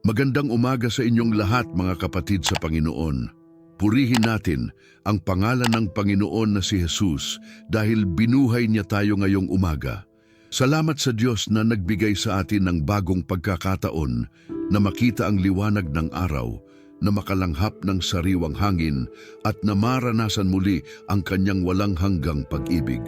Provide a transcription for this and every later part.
Magandang umaga sa inyong lahat mga kapatid sa Panginoon. Purihin natin ang pangalan ng Panginoon na si Jesus dahil binuhay niya tayo ngayong umaga. Salamat sa Diyos na nagbigay sa atin ng bagong pagkakataon na makita ang liwanag ng araw, na makalanghap ng sariwang hangin at na maranasan muli ang kanyang walang hanggang pag-ibig.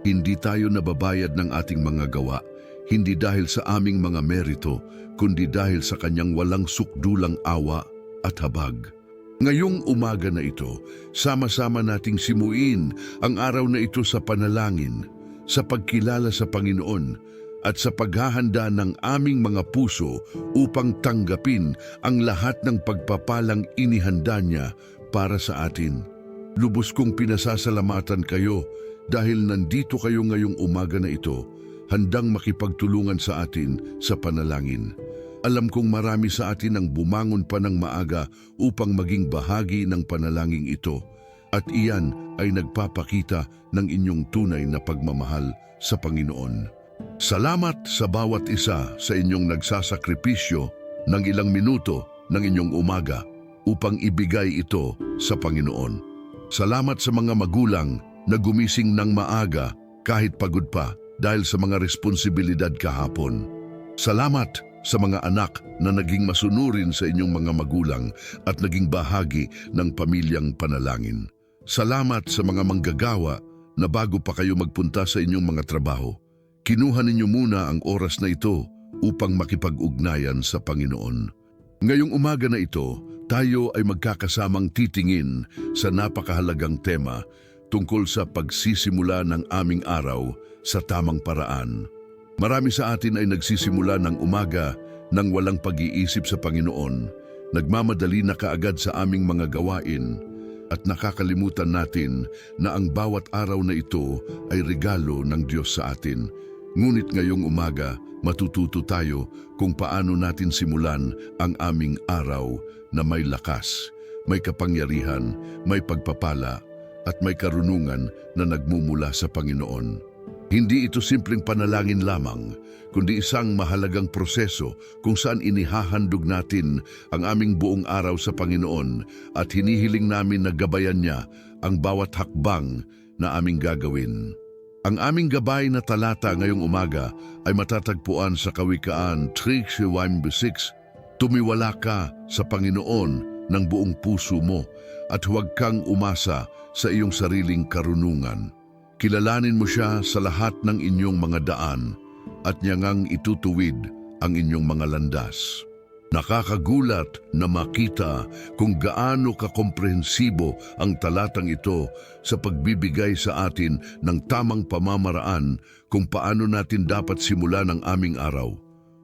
Hindi tayo nababayad ng ating mga gawa, hindi dahil sa aming mga merito, kundi dahil sa kanyang walang sukdulang awa at habag. Ngayong umaga na ito, sama-sama nating simuin ang araw na ito sa panalangin, sa pagkilala sa Panginoon, at sa paghahanda ng aming mga puso upang tanggapin ang lahat ng pagpapalang inihanda niya para sa atin. Lubos kong pinasasalamatan kayo dahil nandito kayo ngayong umaga na ito, handang makipagtulungan sa atin sa panalangin. Alam kong marami sa atin ang bumangon pa ng maaga upang maging bahagi ng panalangin ito, at iyan ay nagpapakita ng inyong tunay na pagmamahal sa Panginoon. Salamat sa bawat isa sa inyong nagsasakripisyo ng ilang minuto ng inyong umaga upang ibigay ito sa Panginoon. Salamat sa mga magulang na gumising ng maaga kahit pagod pa dahil sa mga responsibilidad kahapon. Salamat sa mga anak na naging masunurin sa inyong mga magulang at naging bahagi ng pamilyang panalangin. Salamat sa mga manggagawa na bago pa kayo magpunta sa inyong mga trabaho, kinuha ninyo muna ang oras na ito upang makipag-ugnayan sa Panginoon. Ngayong umaga na ito, tayo ay magkakasamang titingin sa napakahalagang tema tungkol sa pagsisimula ng aming araw sa tamang paraan. Marami sa atin ay nagsisimula ng umaga nang walang pag-iisip sa Panginoon, nagmamadali na kaagad sa aming mga gawain, at nakakalimutan natin na ang bawat araw na ito ay regalo ng Diyos sa atin. Ngunit ngayong umaga, matututo tayo kung paano natin simulan ang aming araw na may lakas, may kapangyarihan, may pagpapala, at may karunungan na nagmumula sa Panginoon. Hindi ito simpleng panalangin lamang, kundi isang mahalagang proseso kung saan inihahandog natin ang aming buong araw sa Panginoon at hinihiling namin na gabayan niya ang bawat hakbang na aming gagawin. Ang aming gabay na talata ngayong umaga ay matatagpuan sa Kawikaan 3:6. Tumiwala ka sa Panginoon ng buong puso mo at huwag kang umasa sa iyong sariling karunungan. Kilalanin mo siya sa lahat ng inyong mga daan at niya ngang itutuwid ang inyong mga landas. Nakakagulat na makita kung gaano kakomprehensibo ang talatang ito sa pagbibigay sa atin ng tamang pamamaraan kung paano natin dapat simulan ang aming araw.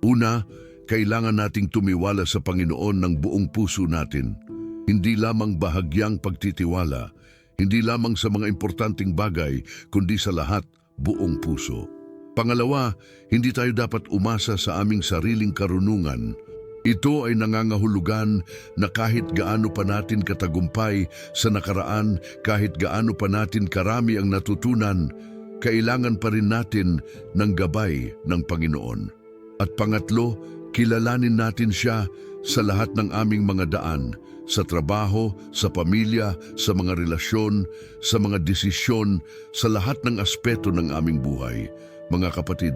Una, kailangan nating tumiwala sa Panginoon ng buong puso natin. Hindi lamang bahagyang pagtitiwala, hindi lamang sa mga importanteng bagay, kundi sa lahat, buong puso. Pangalawa, hindi tayo dapat umasa sa aming sariling karunungan. Ito ay nangangahulugan na kahit gaano pa natin katagumpay sa nakaraan, kahit gaano pa natin karami ang natutunan, kailangan pa rin natin ng gabay ng Panginoon. At pangatlo, kilalanin natin siya sa lahat ng aming mga daan, sa trabaho, sa pamilya, sa mga relasyon, sa mga desisyon, sa lahat ng aspeto ng aming buhay. Mga kapatid,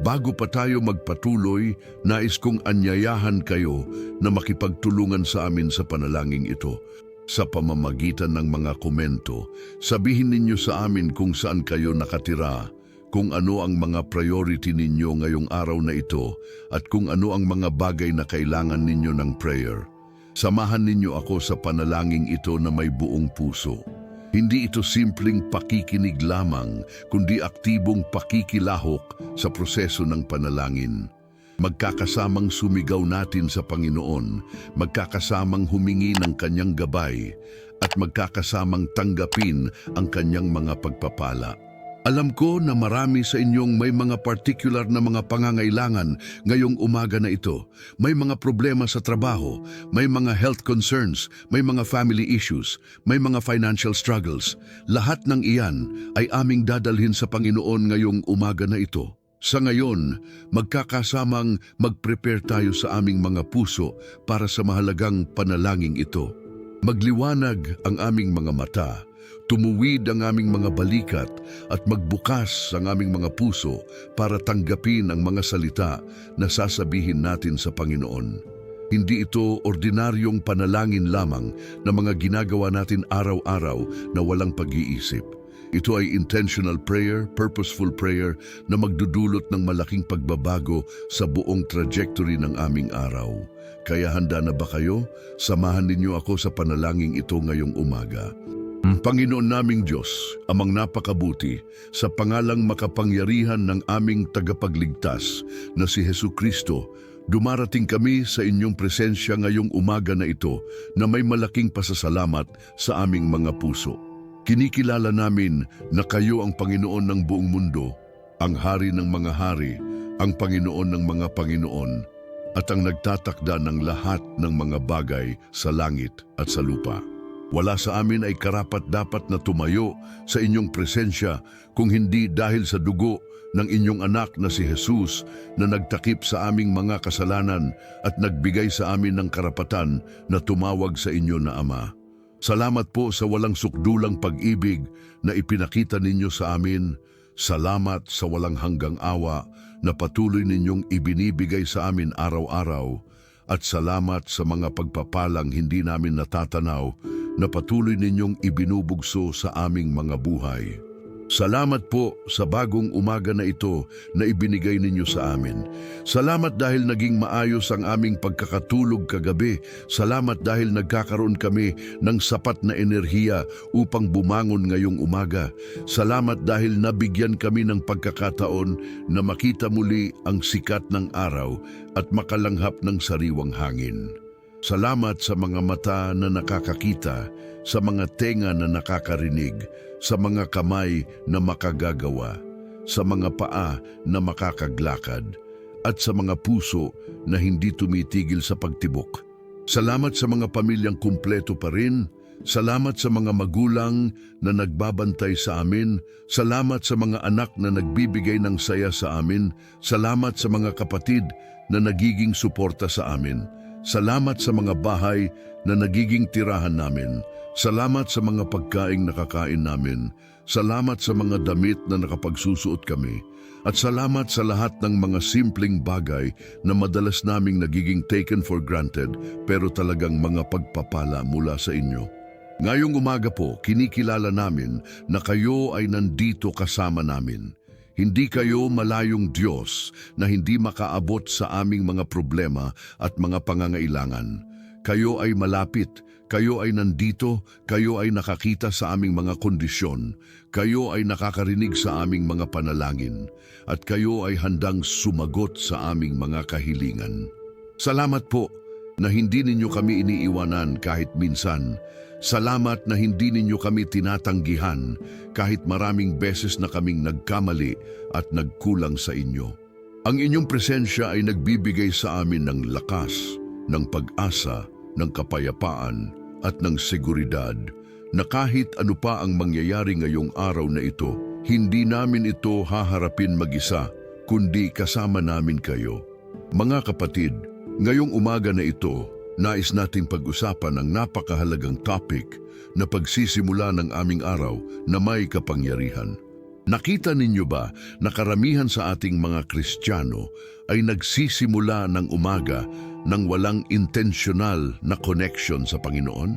bago pa tayo magpatuloy, nais kong anyayahan kayo na makipagtulungan sa amin sa panalangin ito. Sa pamamagitan ng mga komento, sabihin ninyo sa amin kung saan kayo nakatira, kung ano ang mga priority ninyo ngayong araw na ito, at kung ano ang mga bagay na kailangan ninyo ng prayer. Samahan ninyo ako sa panalangin ito na may buong puso. Hindi ito simpleng pakikinig lamang, kundi aktibong pakikilahok sa proseso ng panalangin. Magkakasamang sumigaw natin sa Panginoon, magkakasamang humingi ng kanyang gabay, at magkakasamang tanggapin ang kanyang mga pagpapala. Alam ko na marami sa inyong may mga particular na mga pangangailangan ngayong umaga na ito. May mga problema sa trabaho, may mga health concerns, may mga family issues, may mga financial struggles. Lahat ng iyan ay aming dadalhin sa Panginoon ngayong umaga na ito. Sa ngayon, magkakasamang mag-prepare tayo sa aming mga puso para sa mahalagang panalangin ito. Magliwanag ang aming mga mata, tumuwid ang aming mga balikat at magbukas ang aming mga puso para tanggapin ang mga salita na sasabihin natin sa Panginoon. Hindi ito ordinaryong panalangin lamang na mga ginagawa natin araw-araw na walang pag-iisip. Ito ay intentional prayer, purposeful prayer na magdudulot ng malaking pagbabago sa buong trajectory ng aming araw. Kaya handa na ba kayo? Samahan ninyo ako sa panalangin ito ngayong umaga. Panginoon naming Diyos, amang napakabuti, sa pangalang makapangyarihan ng aming tagapagligtas na si Jesucristo, dumarating kami sa inyong presensya ngayong umaga na ito na may malaking pasasalamat sa aming mga puso. Kinikilala namin na kayo ang Panginoon ng buong mundo, ang Hari ng mga hari, ang Panginoon ng mga Panginoon, at ang nagtatakda ng lahat ng mga bagay sa langit at sa lupa. Wala sa amin ay karapat-dapat na tumayo sa inyong presensya kung hindi dahil sa dugo ng inyong anak na si Jesus na nagtakip sa aming mga kasalanan at nagbigay sa amin ng karapatan na tumawag sa inyo na Ama. Salamat po sa walang sukdulang pag-ibig na ipinakita ninyo sa amin. Salamat sa walang hanggang awa na patuloy ninyong ibinibigay sa amin araw-araw. At salamat sa mga pagpapalang hindi namin natatanaw na patuloy ninyong ibinubugso sa aming mga buhay. Salamat po sa bagong umaga na ito na ibinigay ninyo sa amin. Salamat dahil naging maayos ang aming pagkakatulog kagabi. Salamat dahil nagkakaroon kami ng sapat na enerhiya upang bumangon ngayong umaga. Salamat dahil nabigyan kami ng pagkakataon na makita muli ang sikat ng araw at makalanghap ng sariwang hangin. Salamat sa mga mata na nakakakita, sa mga tenga na nakakarinig, sa mga kamay na makagagawa, sa mga paa na makakaglakad, at sa mga puso na hindi tumitigil sa pagtibok. Salamat sa mga pamilyang kumpleto pa rin. Salamat sa mga magulang na nagbabantay sa amin. Salamat sa mga anak na nagbibigay ng saya sa amin. Salamat sa mga kapatid na nagiging suporta sa amin. Salamat sa mga bahay na nagiging tirahan namin. Salamat sa mga pagkaing nakakain namin. Salamat sa mga damit na nakapagsusuot kami. At salamat sa lahat ng mga simpleng bagay na madalas naming nagiging taken for granted pero talagang mga pagpapala mula sa inyo. Ngayong umaga po, kinikilala namin na kayo ay nandito kasama namin. Hindi kayo malayong Diyos na hindi makaabot sa aming mga problema at mga pangangailangan. Kayo ay malapit, kayo ay nandito, kayo ay nakakita sa aming mga kondisyon, kayo ay nakakarinig sa aming mga panalangin, at kayo ay handang sumagot sa aming mga kahilingan. Salamat po na hindi ninyo kami iniiwanan kahit minsan. Salamat na hindi ninyo kami tinatanggihan kahit maraming beses na kaming nagkamali at nagkulang sa inyo. Ang inyong presensya ay nagbibigay sa amin ng lakas, ng pag-asa, ng kapayapaan at ng seguridad na kahit ano pa ang mangyayari ngayong araw na ito, hindi namin ito haharapin mag-isa, kundi kasama namin kayo. Mga kapatid, ngayong umaga na ito, nais nating pag-usapan ang napakahalagang topic na pagsisimula ng aming araw na may kapangyarihan. Nakita ninyo ba na karamihan sa ating mga Kristiyano ay nagsisimula ng umaga nang walang intentional na connection sa Panginoon?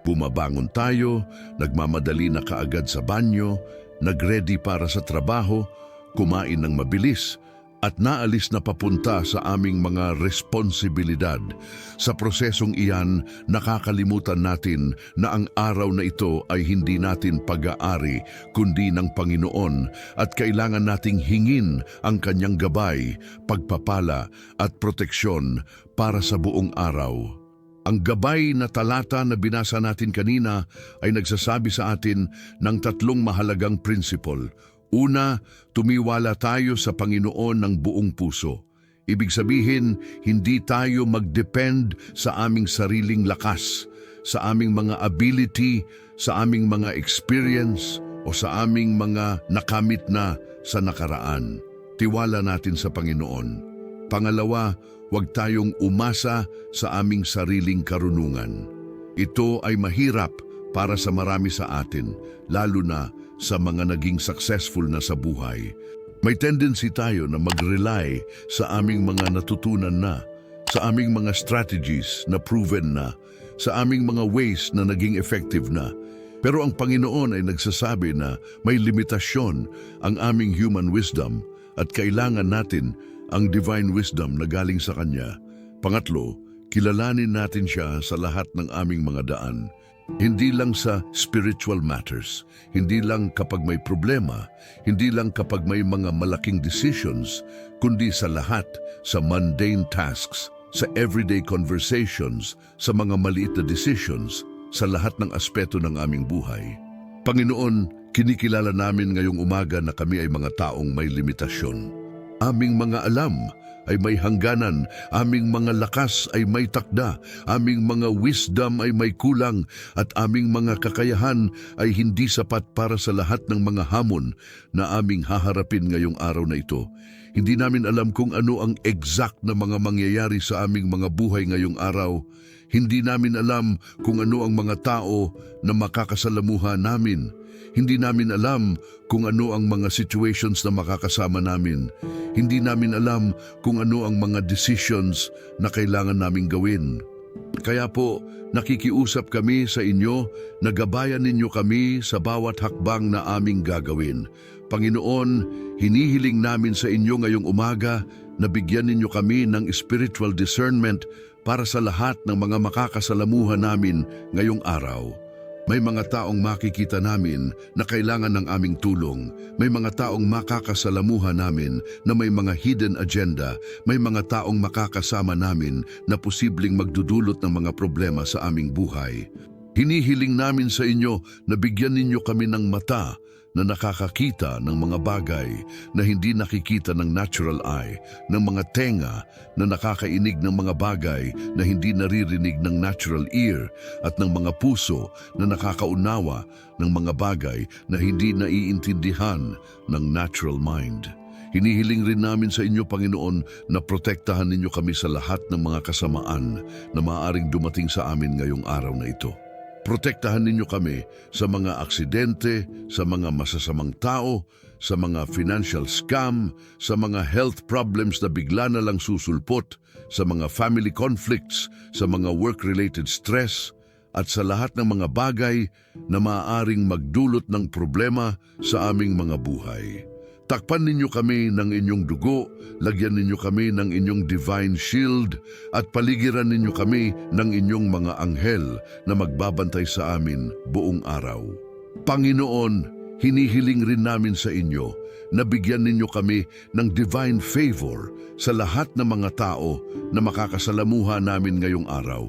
Bumabangon tayo, nagmamadali na kaagad sa banyo, nagready para sa trabaho, kumain ng mabilis, at naalis na papunta sa aming mga responsibilidad. Sa prosesong iyan, nakakalimutan natin na ang araw na ito ay hindi natin pag-aari kundi ng Panginoon at kailangan nating hingin ang kanyang gabay, pagpapala at proteksyon para sa buong araw. Ang gabay na talata na binasa natin kanina ay nagsasabi sa atin ng tatlong mahalagang prinsipal. Una, tumiwala tayo sa Panginoon ng buong puso. Ibig sabihin, hindi tayo mag-depend sa aming sariling lakas, sa aming mga ability, sa aming mga experience, o sa aming mga nakamit na sa nakaraan. Tiwala natin sa Panginoon. Pangalawa, huwag tayong umasa sa aming sariling karunungan. Ito ay mahirap para sa marami sa atin, lalo na sa mga naging successful na sa buhay. May tendency tayo na mag-rely sa aming mga natutunan na, sa aming mga strategies na proven na, sa aming mga ways na naging effective na. Pero ang Panginoon ay nagsasabi na may limitasyon ang aming human wisdom at kailangan natin ang divine wisdom na galing sa Kanya. Pangatlo, kilalanin natin siya sa lahat ng aming mga daan. Hindi lang sa spiritual matters, hindi lang kapag may problema, hindi lang kapag may mga malaking decisions, kundi sa lahat, sa mundane tasks, sa everyday conversations, sa mga maliit na decisions, sa lahat ng aspeto ng aming buhay. Panginoon, kinikilala namin ngayong umaga na kami ay mga taong may limitasyon. Aming mga alam ay may hangganan, aming mga lakas ay may takda, aming mga wisdom ay may kulang, at aming mga kakayahan ay hindi sapat para sa lahat ng mga hamon na aming haharapin ngayong araw na ito. Hindi namin alam kung ano ang exact na mga mangyayari sa aming mga buhay ngayong araw. Hindi namin alam kung ano ang mga tao na makakasalamuha namin. Hindi namin alam kung ano ang mga situations na makakasama namin. Hindi namin alam kung ano ang mga decisions na kailangan naming gawin. Kaya po, nakikiusap kami sa inyo na gabayan ninyo kami sa bawat hakbang na aming gagawin. Panginoon, hinihiling namin sa inyo ngayong umaga na bigyan ninyo kami ng spiritual discernment para sa lahat ng mga makakasalamuha namin ngayong araw. May mga taong makikita namin na kailangan ng aming tulong. May mga taong makakasalamuha namin na may mga hidden agenda. May mga taong makakasama namin na posibleng magdudulot ng mga problema sa aming buhay. Hinihiling namin sa inyo na bigyan ninyo kami ng mata na nakakakita ng mga bagay na hindi nakikita ng natural eye, ng mga tenga na nakakainig ng mga bagay na hindi naririnig ng natural ear, at ng mga puso na nakakaunawa ng mga bagay na hindi naiintindihan ng natural mind. Hinihiling rin namin sa inyo, Panginoon, na protektahan ninyo kami sa lahat ng mga kasamaan na maaaring dumating sa amin ngayong araw na ito. Protektahan ninyo kami sa mga aksidente, sa mga masasamang tao, sa mga financial scam, sa mga health problems na bigla na lang susulpot, sa mga family conflicts, sa mga work-related stress, at sa lahat ng mga bagay na maaaring magdulot ng problema sa aming mga buhay. Takpan ninyo kami ng inyong dugo, lagyan ninyo kami ng inyong divine shield, at paligiran ninyo kami ng inyong mga anghel na magbabantay sa amin buong araw. Panginoon, hinihiling rin namin sa inyo na bigyan ninyo kami ng divine favor sa lahat ng mga tao na makakasalamuha namin ngayong araw.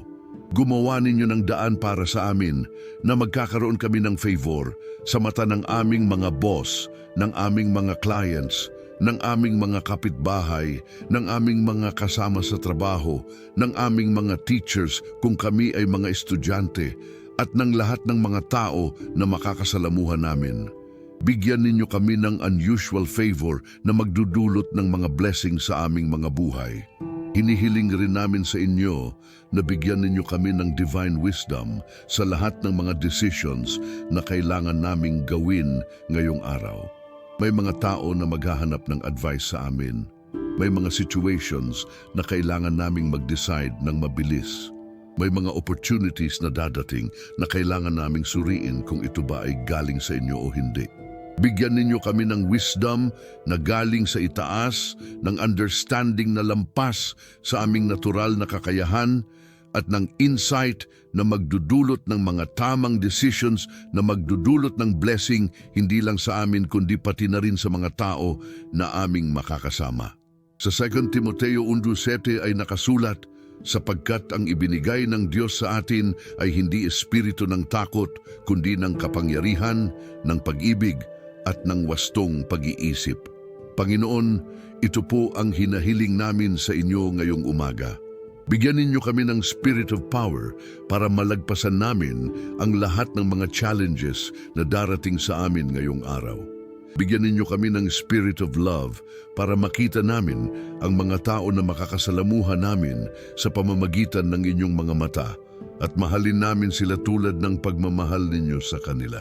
Gumawa ninyo ng daan para sa amin na magkakaroon kami ng favor sa mata ng aming mga boss, ng aming mga clients, ng aming mga kapitbahay, ng aming mga kasama sa trabaho, ng aming mga teachers kung kami ay mga estudyante, at ng lahat ng mga tao na makakasalamuha namin. Bigyan ninyo kami ng unusual favor na magdudulot ng mga blessings sa aming mga buhay. Hinihiling rin namin sa inyo na bigyan ninyo kami ng divine wisdom sa lahat ng mga decisions na kailangan naming gawin ngayong araw. May mga tao na maghahanap ng advice sa amin. May mga situations na kailangan naming mag-decide ng mabilis. May mga opportunities na dadating na kailangan naming suriin kung ito ba ay galing sa inyo o hindi. Bigyan ninyo kami ng wisdom na galing sa itaas, ng understanding na lampas sa aming natural na kakayahan, at ng insight na magdudulot ng mga tamang decisions na magdudulot ng blessing hindi lang sa amin kundi pati na rin sa mga tao na aming makakasama. Sa 2 Timoteo 1:7 ay nakasulat, sapagkat ang ibinigay ng Diyos sa atin ay hindi espiritu ng takot kundi ng kapangyarihan, ng pag-ibig at ng wastong pag-iisip. Panginoon, ito po ang hinahiling namin sa inyo ngayong umaga. Bigyan ninyo kami ng spirit of power para malagpasan namin ang lahat ng mga challenges na darating sa amin ngayong araw. Bigyan ninyo kami ng spirit of love para makita namin ang mga tao na makakasalamuhan namin sa pamamagitan ng inyong mga mata at mahalin namin sila tulad ng pagmamahal ninyo sa kanila.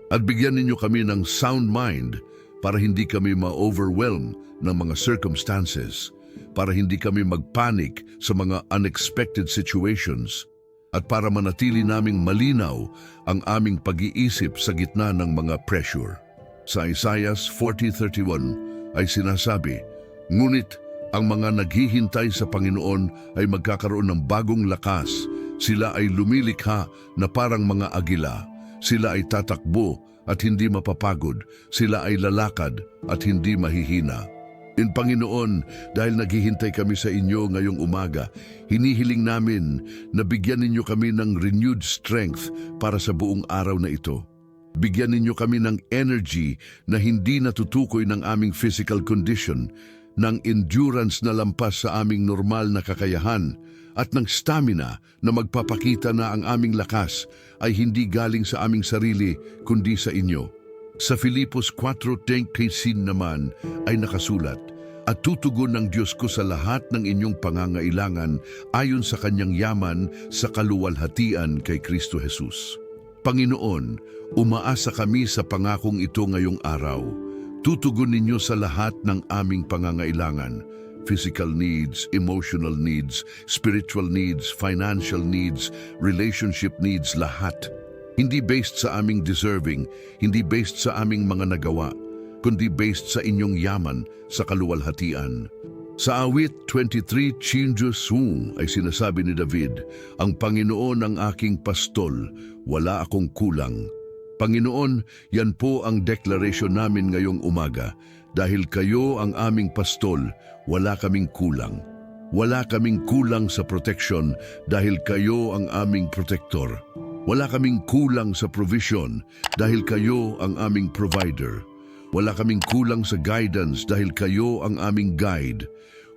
At bigyan ninyo kami ng sound mind para hindi kami ma-overwhelm ng mga circumstances, para hindi kami magpanic sa mga unexpected situations, at para manatili naming malinaw ang aming pag-iisip sa gitna ng mga pressure. Sa Isaiah 40:31 ay sinasabi, "Ngunit ang mga naghihintay sa Panginoon ay magkakaroon ng bagong lakas. Sila ay lumilikha na parang mga agila. Sila ay tatakbo at hindi mapapagod. Sila ay lalakad at hindi mahihina." In Panginoon, dahil naghihintay kami sa inyo ngayong umaga, hinihiling namin na bigyan ninyo kami ng renewed strength para sa buong araw na ito. Bigyan ninyo kami ng energy na hindi natutukoy ng aming physical condition, ng endurance na lampas sa aming normal na kakayahan, at ng stamina na magpapakita na ang aming lakas ay hindi galing sa aming sarili kundi sa inyo. Sa Filipos 4:10 naman ay nakasulat, "At tutugon ng Diyos ko sa lahat ng inyong pangangailangan ayon sa kanyang yaman sa kaluwalhatian kay Kristo Jesus." Panginoon, umaasa kami sa pangakong ito ngayong araw. Tutugon ninyo sa lahat ng aming pangangailangan, physical needs, emotional needs, spiritual needs, financial needs, relationship needs, lahat. Hindi based sa aming deserving, hindi based sa aming mga nagawa, kundi based sa inyong yaman sa kaluwalhatian. Sa awit 23, Chinjus Hung ay sinasabi ni David, "Ang Panginoon ang aking pastol, wala akong kulang." Panginoon, yan po ang deklarasyon namin ngayong umaga. Dahil kayo ang aming pastol, wala kaming kulang. Wala kaming kulang sa protection dahil kayo ang aming protector. Wala kaming kulang sa provision dahil kayo ang aming provider. Wala kaming kulang sa guidance dahil kayo ang aming guide.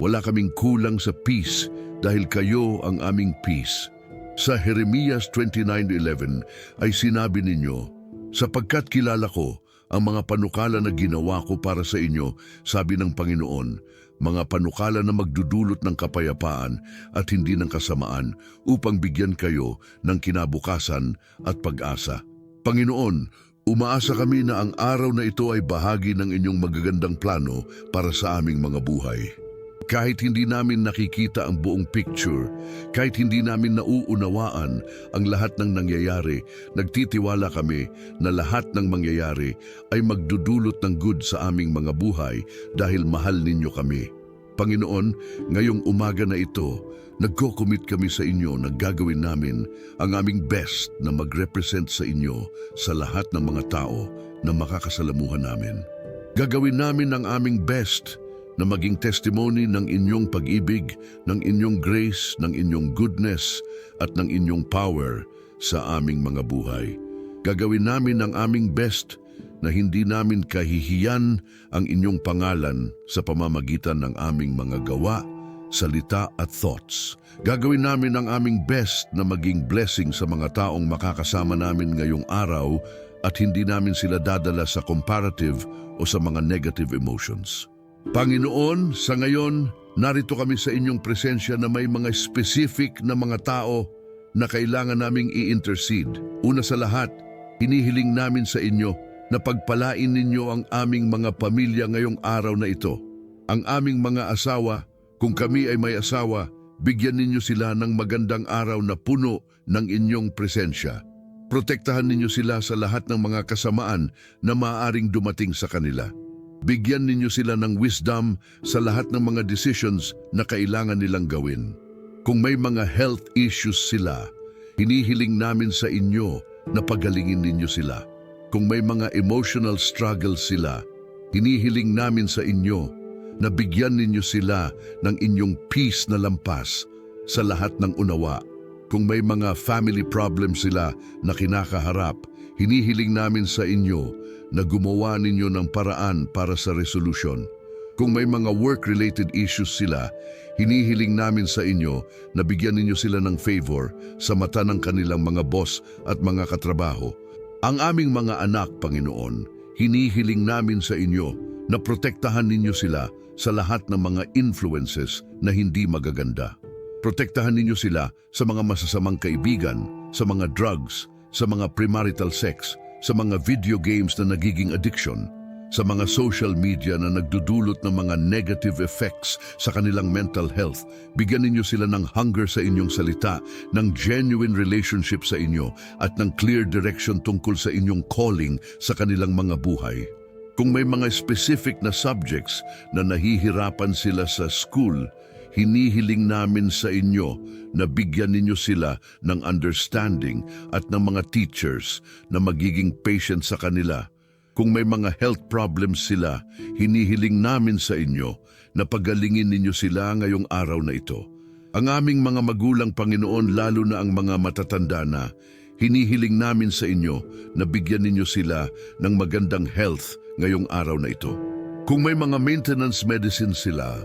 Wala kaming kulang sa peace dahil kayo ang aming peace. Sa Jeremias 29:11 ay sinabi ninyo, "Sapagkat kilala ko ang mga panukala na ginawa ko para sa inyo," sabi ng Panginoon, "mga panukala na magdudulot ng kapayapaan at hindi ng kasamaan upang bigyan kayo ng kinabukasan at pag-asa." Panginoon, umaasa kami na ang araw na ito ay bahagi ng inyong magagandang plano para sa aming mga buhay. Kahit hindi namin nakikita ang buong picture, kahit hindi namin nauunawaan ang lahat ng nangyayari, nagtitiwala kami na lahat ng mangyayari ay magdudulot ng good sa aming mga buhay dahil mahal ninyo kami. Panginoon, ngayong umaga na ito, nagko-commit kami sa inyo na gagawin namin ang aming best na mag-represent sa inyo sa lahat ng mga tao na makakasalamuhan namin. Gagawin namin ang aming best na maging testimony ng inyong pag-ibig, ng inyong grace, ng inyong goodness, at ng inyong power sa aming mga buhay. Gagawin namin ang aming best na hindi namin kahihiyan ang inyong pangalan sa pamamagitan ng aming mga gawa, salita at thoughts. Gagawin namin ang aming best na maging blessing sa mga taong makakasama namin ngayong araw at hindi namin sila dadala sa comparative o sa mga negative emotions. Panginoon, sa ngayon, narito kami sa inyong presensya na may mga specific na mga tao na kailangan naming i-intercede. Una sa lahat, hinihiling namin sa inyo na pagpalain ninyo ang aming mga pamilya ngayong araw na ito. Ang aming mga asawa, kung kami ay may asawa, bigyan ninyo sila ng magandang araw na puno ng inyong presensya. Protektahan ninyo sila sa lahat ng mga kasamaan na maaaring dumating sa kanila. Bigyan ninyo sila ng wisdom sa lahat ng mga decisions na kailangan nilang gawin. Kung may mga health issues sila, hinihiling namin sa inyo na pagalingin ninyo sila. Kung may mga emotional struggles sila, hinihiling namin sa inyo na bigyan ninyo sila ng inyong peace na lampas sa lahat ng unawa. Kung may mga family problems sila na kinakaharap, hinihiling namin sa inyo na gumawa ninyo ng paraan para sa resolution. Kung may mga work-related issues sila, hinihiling namin sa inyo na bigyan ninyo sila ng favor sa mata ng kanilang mga boss at mga katrabaho. Ang aming mga anak, Panginoon, hinihiling namin sa inyo na protektahan ninyo sila sa lahat ng mga influences na hindi magaganda. Protektahan ninyo sila sa mga masasamang kaibigan, sa mga drugs, sa mga premarital sex, sa mga video games na nagiging addiction, sa mga social media na nagdudulot ng mga negative effects sa kanilang mental health. Bigyan ninyo sila ng hunger sa inyong salita, ng genuine relationship sa inyo, at ng clear direction tungkol sa inyong calling sa kanilang mga buhay. Kung may mga specific na subjects na nahihirapan sila sa school, hinihiling namin sa inyo na bigyan ninyo sila ng understanding at ng mga teachers na magiging patient sa kanila. Kung may mga health problems sila, hinihiling namin sa inyo na pagalingin ninyo sila ngayong araw na ito. Ang aming mga magulang, Panginoon, lalo na ang mga matatanda na, hinihiling namin sa inyo na bigyan ninyo sila ng magandang health ngayong araw na ito. Kung may mga maintenance medicine sila,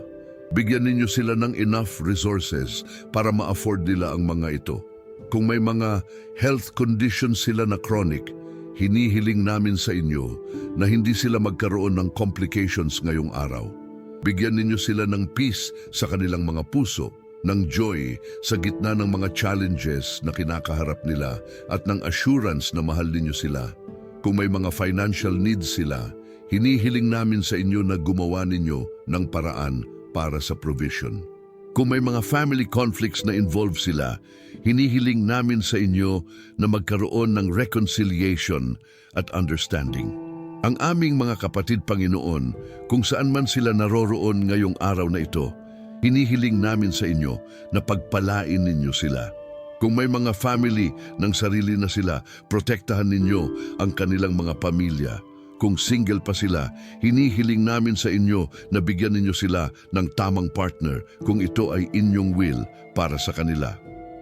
bigyan ninyo sila ng enough resources para ma-afford nila ang mga ito. Kung may mga health conditions sila na chronic, hinihiling namin sa inyo na hindi sila magkaroon ng complications ngayong araw. Bigyan ninyo sila ng peace sa kanilang mga puso, ng joy sa gitna ng mga challenges na kinakaharap nila, at ng assurance na mahal ninyo sila. Kung may mga financial needs sila, hinihiling namin sa inyo na gumawa ninyo ng paraan para sa provision. Kung may mga family conflicts na involved sila, hinihiling namin sa inyo na magkaroon ng reconciliation at understanding. Ang aming mga kapatid, Panginoon, kung saan man sila naroroon ngayong araw na ito, hinihiling namin sa inyo na pagpalain ninyo sila. Kung may mga family ng sarili na sila, protektahan ninyo ang kanilang mga pamilya. Kung single pa sila, hinihiling namin sa inyo na bigyan ninyo sila ng tamang partner kung ito ay inyong will para sa kanila.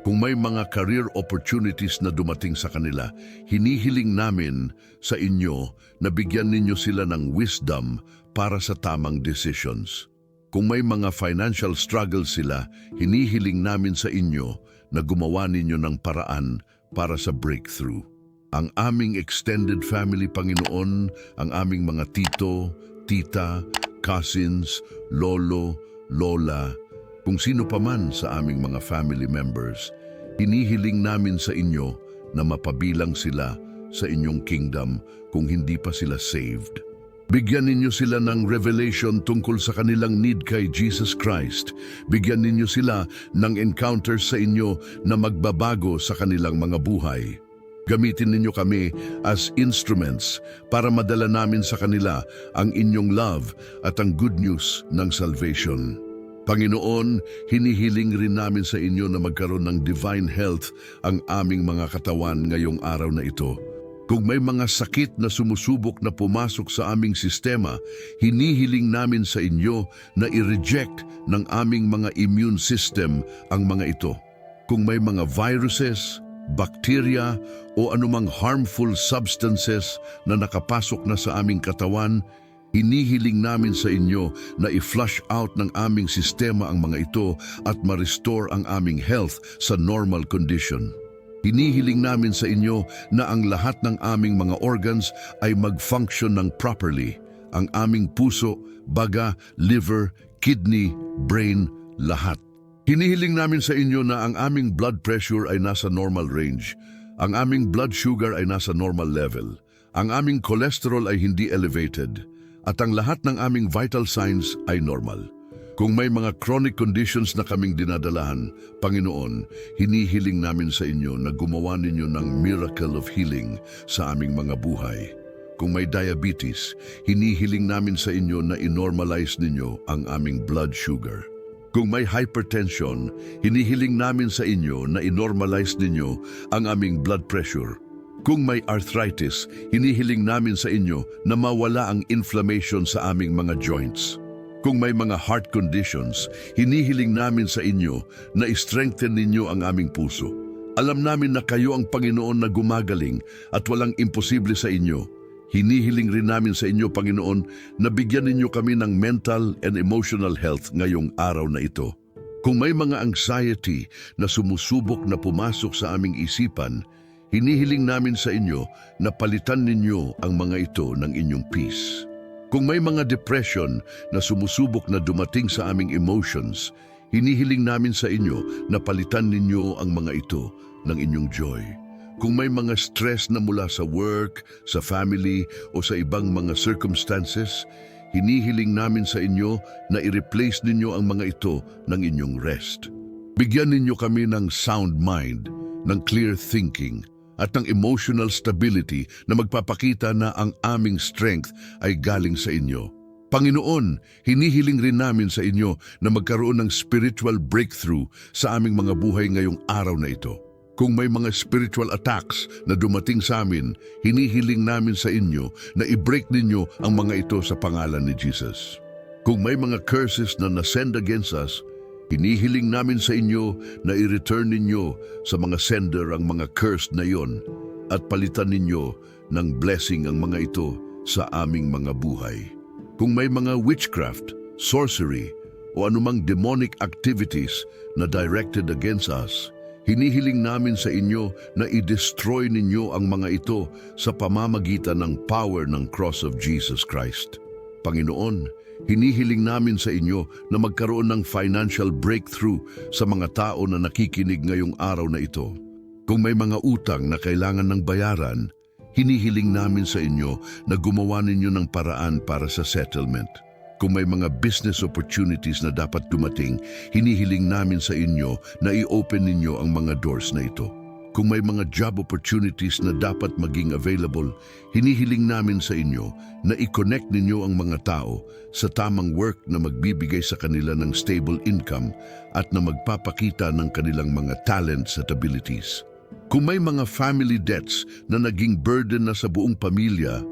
Kung may mga career opportunities na dumating sa kanila, hinihiling namin sa inyo na bigyan ninyo sila ng wisdom para sa tamang decisions. Kung may mga financial struggles sila, hinihiling namin sa inyo na gumawa ninyo ng paraan para sa breakthrough. Ang aming extended family, Panginoon, ang aming mga tito, tita, cousins, lolo, lola, kung sino pa man sa aming mga family members, hinihiling namin sa inyo na mapabilang sila sa inyong kingdom kung hindi pa sila saved. Bigyan ninyo sila ng revelation tungkol sa kanilang need kay Jesus Christ. Bigyan ninyo sila ng encounters sa inyo na magbabago sa kanilang mga buhay. Gamitin ninyo kami as instruments para madala namin sa kanila ang inyong love at ang good news ng salvation. Panginoon, hinihiling rin namin sa inyo na magkaroon ng divine health ang aming mga katawan ngayong araw na ito. Kung may mga sakit na sumusubok na pumasok sa aming sistema, hinihiling namin sa inyo na i-reject ng aming mga immune system ang mga ito. Kung may mga viruses, bacteria o anumang harmful substances na nakapasok na sa aming katawan, hinihiling namin sa inyo na i-flush out ng aming sistema ang mga ito at ma-restore ang aming health sa normal condition. Hinihiling namin sa inyo na ang lahat ng aming mga organs ay mag-function ng properly. Ang aming puso, baga, liver, kidney, brain, lahat. Hinihiling namin sa inyo na ang aming blood pressure ay nasa normal range, ang aming blood sugar ay nasa normal level, ang aming cholesterol ay hindi elevated, at ang lahat ng aming vital signs ay normal. Kung may mga chronic conditions na kaming dinadalahan, Panginoon, hinihiling namin sa inyo na gumawa ninyo ng miracle of healing sa aming mga buhay. Kung may diabetes, hinihiling namin sa inyo na inormalize ninyo ang aming blood sugar. Kung may hypertension, hinihiling namin sa inyo na inormalize ninyo ang aming blood pressure. Kung may arthritis, hinihiling namin sa inyo na mawala ang inflammation sa aming mga joints. Kung may mga heart conditions, hinihiling namin sa inyo na i-strengthen ninyo ang aming puso. Alam namin na kayo ang Panginoon na gumagaling at walang imposible sa inyo. Hinihiling rin namin sa inyo, Panginoon, na bigyan ninyo kami ng mental and emotional health ngayong araw na ito. Kung may mga anxiety na sumusubok na pumasok sa aming isipan, hinihiling namin sa inyo na palitan ninyo ang mga ito ng inyong peace. Kung may mga depression na sumusubok na dumating sa aming emotions, hinihiling namin sa inyo na palitan ninyo ang mga ito ng inyong joy. Kung may mga stress na mula sa work, sa family o sa ibang mga circumstances, hinihiling namin sa inyo na i-replace ninyo ang mga ito ng inyong rest. Bigyan ninyo kami ng sound mind, ng clear thinking, at ng emotional stability na magpapakita na ang aming strength ay galing sa inyo. Panginoon, hinihiling rin namin sa inyo na magkaroon ng spiritual breakthrough sa aming mga buhay ngayong araw na ito. Kung may mga spiritual attacks na dumating sa amin, hinihiling namin sa inyo na i-break ninyo ang mga ito sa pangalan ni Jesus. Kung may mga curses na nasend against us, hinihiling namin sa inyo na i-return ninyo sa mga sender ang mga cursed na yon at palitan ninyo ng blessing ang mga ito sa aming mga buhay. Kung may mga witchcraft, sorcery o anumang demonic activities na directed against us, hinihiling namin sa inyo na i-destroy ninyo ang mga ito sa pamamagitan ng power ng cross of Jesus Christ. Panginoon, hinihiling namin sa inyo na magkaroon ng financial breakthrough sa mga tao na nakikinig ngayong araw na ito. Kung may mga utang na kailangan ng bayaran, hinihiling namin sa inyo na gumawa ninyo ng paraan para sa settlement. Kung may mga business opportunities na dapat dumating, hinihiling namin sa inyo na i-open ninyo ang mga doors na ito. Kung may mga job opportunities na dapat maging available, hinihiling namin sa inyo na i-connect ninyo ang mga tao sa tamang work na magbibigay sa kanila ng stable income at na magpapakita ng kanilang mga talents at abilities. Kung may mga family debts na naging burden na sa buong pamilya,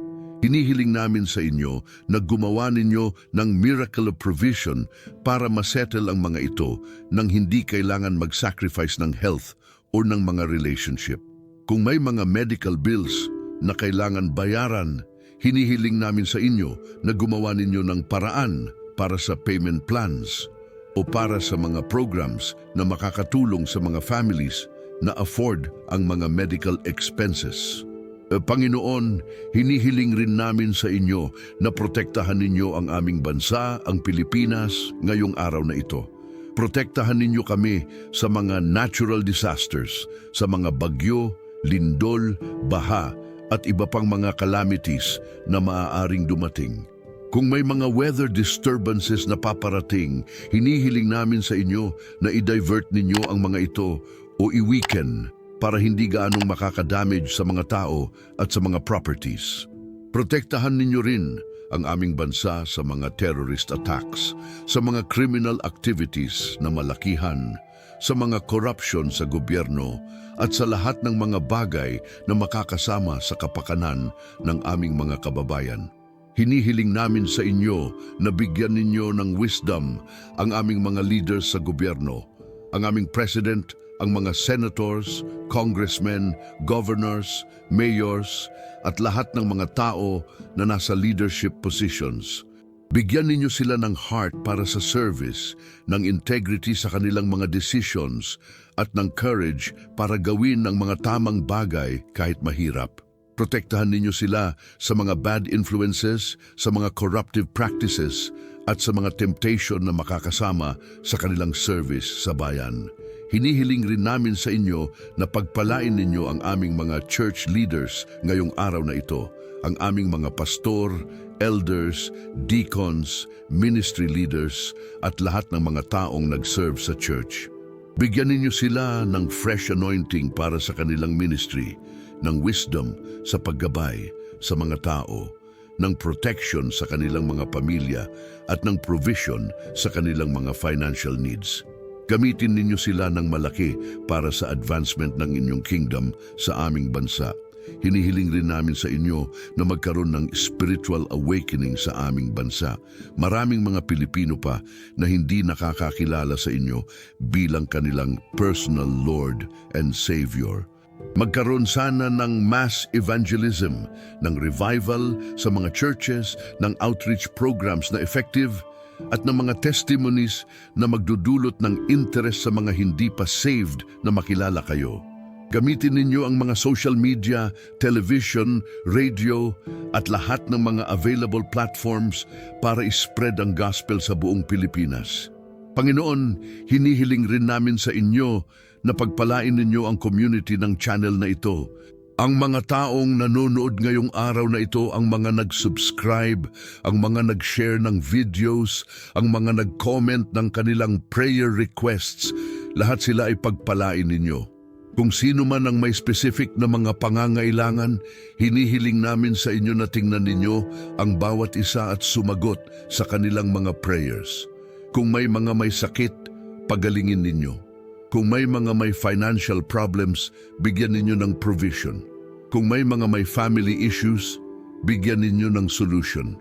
hinihiling namin sa inyo na gumawa ninyo ng miracle of provision para masettle ang mga ito nang hindi kailangan mag-sacrifice ng health o ng mga relationship. Kung may mga medical bills na kailangan bayaran, hinihiling namin sa inyo na gumawa ninyo ng paraan para sa payment plans o para sa mga programs na makakatulong sa mga families na afford ang mga medical expenses. Panginoon, hinihiling rin namin sa inyo na protektahan ninyo ang aming bansa, ang Pilipinas, ngayong araw na ito. Protektahan ninyo kami sa mga natural disasters, sa mga bagyo, lindol, baha, at iba pang mga calamities na maaaring dumating. Kung may mga weather disturbances na paparating, hinihiling namin sa inyo na i-divert ninyo ang mga ito o i-weaken para hindi gaanong makakadamage sa mga tao at sa mga properties. Protektahan ninyo rin ang aming bansa sa mga terrorist attacks, sa mga criminal activities na malakihan, sa mga corruption sa gobyerno, at sa lahat ng mga bagay na makakasama sa kapakanan ng aming mga kababayan. Hinihiling namin sa inyo na bigyan ninyo ng wisdom ang aming mga leaders sa gobyerno, ang aming president, ang mga senators, congressmen, governors, mayors, at lahat ng mga tao na nasa leadership positions. Bigyan ninyo sila ng heart para sa service, ng integrity sa kanilang mga decisions, at ng courage para gawin ang mga tamang bagay kahit mahirap. Protektahan ninyo sila sa mga bad influences, sa mga corruptive practices, at sa mga temptation na makakasama sa kanilang service sa bayan. Hinihiling rin namin sa inyo na pagpalain ninyo ang aming mga church leaders ngayong araw na ito, ang aming mga pastor, elders, deacons, ministry leaders, at lahat ng mga taong nag-serve sa church. Bigyan ninyo sila ng fresh anointing para sa kanilang ministry, ng wisdom sa paggabay sa mga tao, ng protection sa kanilang mga pamilya, at ng provision sa kanilang mga financial needs. Gamitin ninyo sila ng malaki para sa advancement ng inyong kingdom sa aming bansa. Hinihiling rin namin sa inyo na magkaroon ng spiritual awakening sa aming bansa. Maraming mga Pilipino pa na hindi nakakakilala sa inyo bilang kanilang personal Lord and Savior. Magkaroon sana ng mass evangelism, ng revival sa mga churches, ng outreach programs na effective, at ng mga testimonies na magdudulot ng interest sa mga hindi pa saved na makilala kayo. Gamitin ninyo ang mga social media, television, radio at lahat ng mga available platforms para ispread ang gospel sa buong Pilipinas. Panginoon, hinihiling rin namin sa inyo na pagpalain ninyo ang community ng channel na ito. Ang mga taong nanonood ngayong araw na ito, ang mga nag-subscribe, ang mga nag-share ng videos, ang mga nag-comment ng kanilang prayer requests, lahat sila ay pagpalain ninyo. Kung sino man ang may specific na mga pangangailangan, hinihiling namin sa inyo na tingnan ninyo ang bawat isa at sumagot sa kanilang mga prayers. Kung may mga may sakit, pagalingin ninyo. Kung may mga may financial problems, bigyan ninyo ng provision. Kung may mga may family issues, bigyan ninyo ng solution.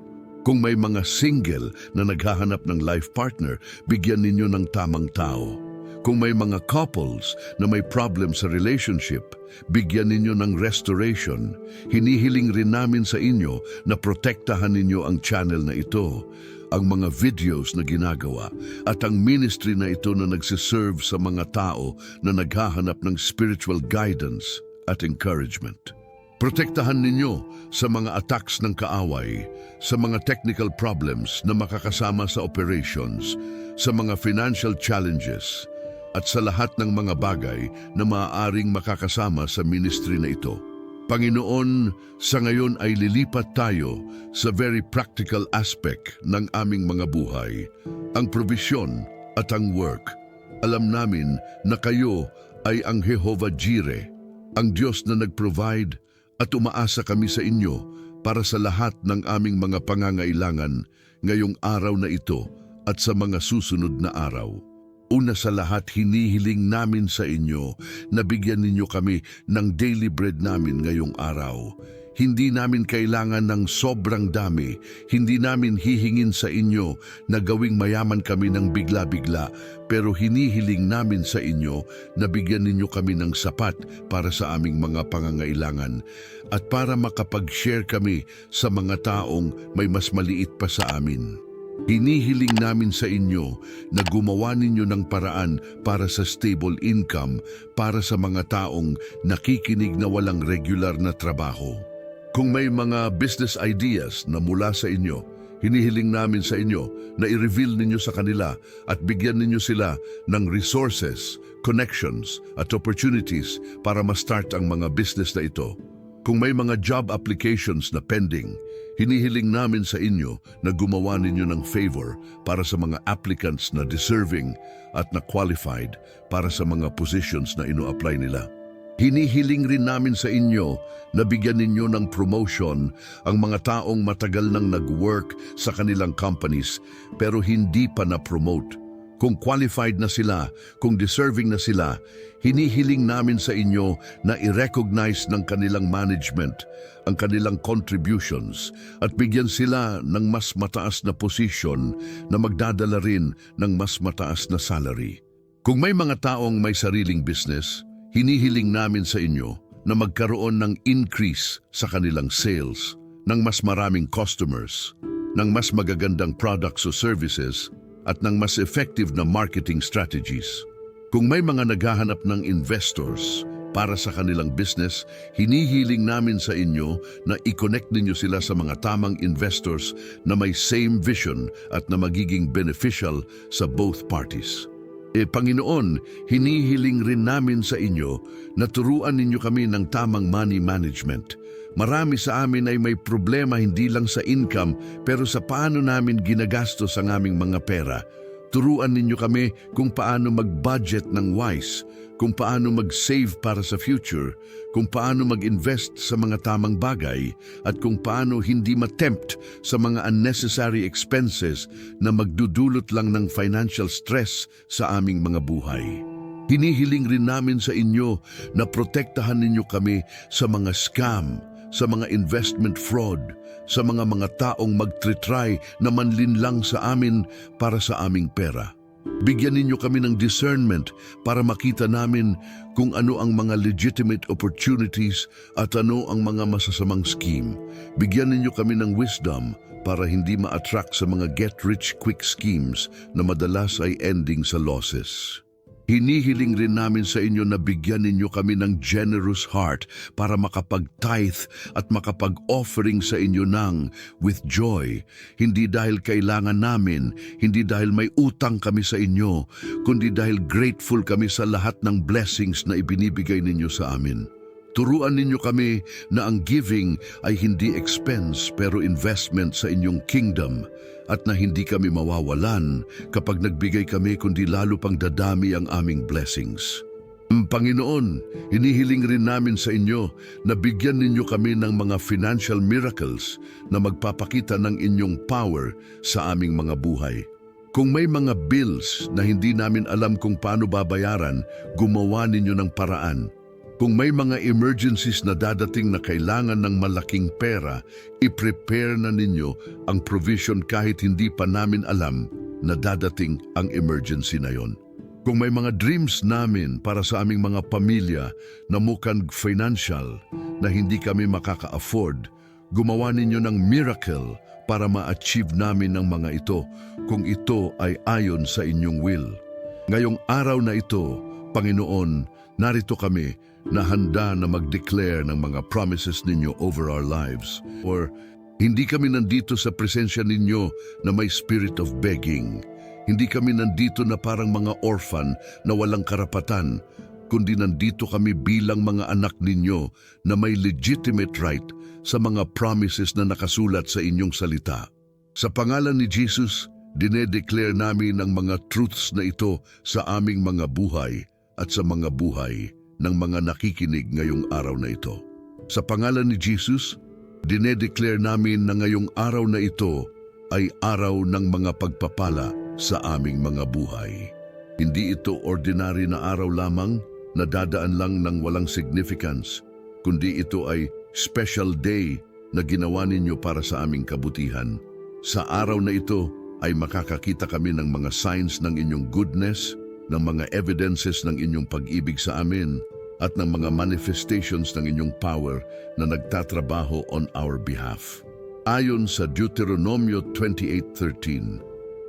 Kung may mga single na naghahanap ng life partner, bigyan ninyo ng tamang tao. Kung may mga couples na may problem sa relationship, bigyan ninyo ng restoration. Hinihiling rin namin sa inyo na protektahan ninyo ang channel na ito, ang mga videos na ginagawa, at ang ministry na ito na nagsiserve sa mga tao na naghahanap ng spiritual guidance at encouragement. Protektahan ninyo sa mga attacks ng kaaway, sa mga technical problems na makakasama sa operations, sa mga financial challenges, at sa lahat ng mga bagay na maaaring makakasama sa ministry na ito. Panginoon, sa ngayon ay lilipat tayo sa very practical aspect ng aming mga buhay, ang provision at ang work. Alam namin na kayo ay ang Jehovah Jireh, ang Diyos na nag-provide, at umaasa kami sa inyo para sa lahat ng aming mga pangangailangan ngayong araw na ito at sa mga susunod na araw. Una sa lahat, hinihiling namin sa inyo na bigyan ninyo kami ng daily bread namin ngayong araw. Hindi namin kailangan ng sobrang dami. Hindi namin hihingin sa inyo na gawing mayaman kami ng bigla-bigla. Pero hinihiling namin sa inyo na bigyan ninyo kami ng sapat para sa aming mga pangangailangan at para makapag-share kami sa mga taong may mas maliit pa sa amin. Hinihiling namin sa inyo na gumawa ninyo ng paraan para sa stable income para sa mga taong nakikinig na walang regular na trabaho. Kung may mga business ideas na mula sa inyo, hinihiling namin sa inyo na i-reveal ninyo sa kanila at bigyan ninyo sila ng resources, connections at opportunities para ma-start ang mga business na ito. Kung may mga job applications na pending, hinihiling namin sa inyo na gumawa ninyo ng favor para sa mga applicants na deserving at na qualified para sa mga positions na ino-apply nila. Hinihiling rin namin sa inyo na bigyan ninyo ng promotion ang mga taong matagal nang nag-work sa kanilang companies pero hindi pa na-promote. Kung qualified na sila, kung deserving na sila, hinihiling namin sa inyo na i-recognize ng kanilang management ang kanilang contributions at bigyan sila ng mas mataas na posisyon na magdadala rin ng mas mataas na salary. Kung may mga taong may sariling business, hinihiling namin sa inyo na magkaroon ng increase sa kanilang sales, ng mas maraming customers, ng mas magagandang products o services, at ng mas effective na marketing strategies. Kung may mga naghahanap ng investors para sa kanilang business, hinihiling namin sa inyo na i-connect ninyo sila sa mga tamang investors na may same vision at na magiging beneficial sa both parties. Panginoon, hinihiling rin namin sa inyo na turuan ninyo kami ng tamang money management. Marami sa amin ay may problema hindi lang sa income pero sa paano namin ginagastos ang aming mga pera. Turuan ninyo kami kung paano mag-budget ng wise, kung paano mag-save para sa future, kung paano mag-invest sa mga tamang bagay, at kung paano hindi ma-tempt sa mga unnecessary expenses na magdudulot lang ng financial stress sa aming mga buhay. Hinihiling rin namin sa inyo na protektahan ninyo kami sa mga scam, sa mga investment fraud, sa mga taong magtritry na manlinlang sa amin para sa aming pera. Bigyan ninyo kami ng discernment para makita namin kung ano ang mga legitimate opportunities at ano ang mga masasamang scheme. Bigyan ninyo kami ng wisdom para hindi ma-attract sa mga get-rich-quick schemes na madalas ay ending sa losses. Hinihiling rin namin sa inyo na bigyan ninyo kami ng generous heart para makapag-tithe at makapag-offering sa inyo ng with joy. Hindi dahil kailangan namin, hindi dahil may utang kami sa inyo, kundi dahil grateful kami sa lahat ng blessings na ibinibigay ninyo sa amin. Turuan ninyo kami na ang giving ay hindi expense pero investment sa inyong kingdom at na hindi kami mawawalan kapag nagbigay kami kundi lalo pang dadami ang aming blessings. Panginoon, hinihiling rin namin sa inyo na bigyan ninyo kami ng mga financial miracles na magpapakita ng inyong power sa aming mga buhay. Kung may mga bills na hindi namin alam kung paano babayaran, gumawa ninyo ng paraan. Kung may mga emergencies na dadating na kailangan ng malaking pera, i-prepare na ninyo ang provision kahit hindi pa namin alam na dadating ang emergency na yon. Kung may mga dreams namin para sa aming mga pamilya na mukhang financial na hindi kami makaka-afford, gumawa ninyo ng miracle para ma-achieve namin ang mga ito kung ito ay ayon sa inyong will. Ngayong araw na ito, Panginoon, narito kami na handa na mag-declare ng mga promises ninyo over our lives. Or hindi kami nandito sa presensya ninyo na may spirit of begging. Hindi kami nandito na parang mga orphan na walang karapatan, kundi nandito kami bilang mga anak ninyo na may legitimate right sa mga promises na nakasulat sa inyong salita. Sa pangalan ni Jesus, dinedeclare namin ang mga truths na ito sa aming mga buhay at sa mga buhay ng mga nakikinig ngayong araw na ito. Sa pangalan ni Jesus, dinedeclare namin na ngayong araw na ito ay araw ng mga pagpapala sa aming mga buhay. Hindi ito ordinary na araw lamang na dadaan lang ng walang significance, kundi ito ay special day na ginawa ninyo para sa aming kabutihan. Sa araw na ito ay makakakita kami ng mga signs ng inyong goodness, ng mga evidences ng inyong pag-ibig sa amin, at ng mga manifestations ng inyong power na nagtatrabaho on our behalf. Ayon sa Deuteronomio 28:13,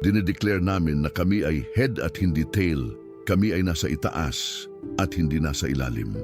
dinedeclare namin na kami ay head at hindi tail, kami ay nasa itaas at hindi nasa ilalim.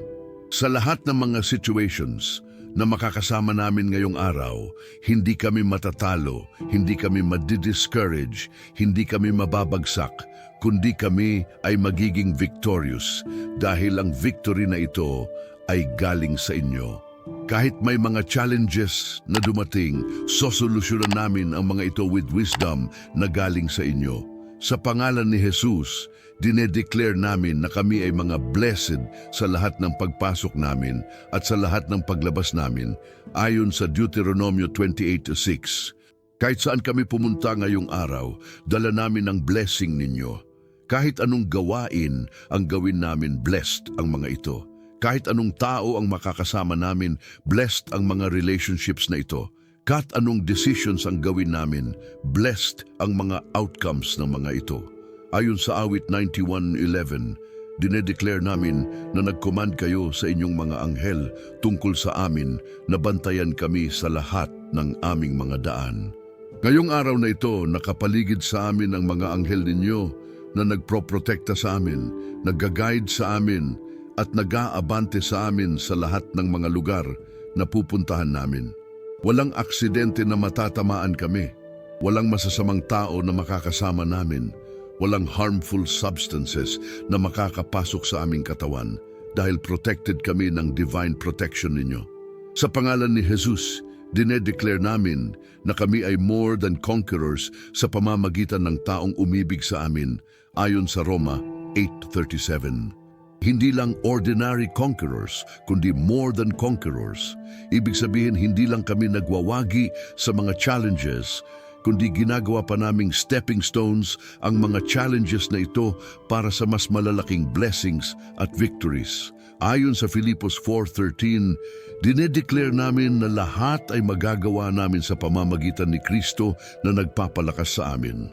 Sa lahat ng mga situations na makakasama namin ngayong araw, hindi kami matatalo, hindi kami madidiscourage, hindi kami mababagsak, kundi kami ay magiging victorious dahil ang victory na ito ay galing sa inyo. Kahit may mga challenges na dumating, sosolusyonan namin ang mga ito with wisdom na galing sa inyo. Sa pangalan ni Jesus, dinedeclare namin na kami ay mga blessed sa lahat ng pagpasok namin at sa lahat ng paglabas namin, ayon sa Deuteronomio 28:6. Kahit saan kami pumunta ngayong araw, dala namin ang blessing ninyo. Kahit anong gawain ang gawin namin, blessed ang mga ito. Kahit anong tao ang makakasama namin, blessed ang mga relationships na ito. Kahit anong decisions ang gawin namin, blessed ang mga outcomes ng mga ito. Ayon sa awit 91:11, dinedeclare namin na nag-command kayo sa inyong mga anghel tungkol sa amin na bantayan kami sa lahat ng aming mga daan. Ngayong araw na ito, nakapaligid sa amin ang mga anghel ninyo na nagproprotekta sa amin, nagga-guide sa amin at nag-aabante sa amin sa lahat ng mga lugar na pupuntahan namin. Walang aksidente na matatamaan kami, walang masasamang tao na makakasama namin, walang harmful substances na makakapasok sa aming katawan dahil protected kami ng divine protection ninyo. Sa pangalan ni Jesus, dinedeclare namin na kami ay more than conquerors sa pamamagitan ng taong umibig sa amin, ayon sa Roma 8:37. Hindi lang ordinary conquerors, kundi more than conquerors. Ibig sabihin, hindi lang kami nagwawagi sa mga challenges, kundi ginagawa pa naming stepping stones ang mga challenges na ito para sa mas malalaking blessings at victories. Ayon sa Filipos 4:13, dinedeclare namin na lahat ay magagawa namin sa pamamagitan ni Kristo na nagpapalakas sa amin.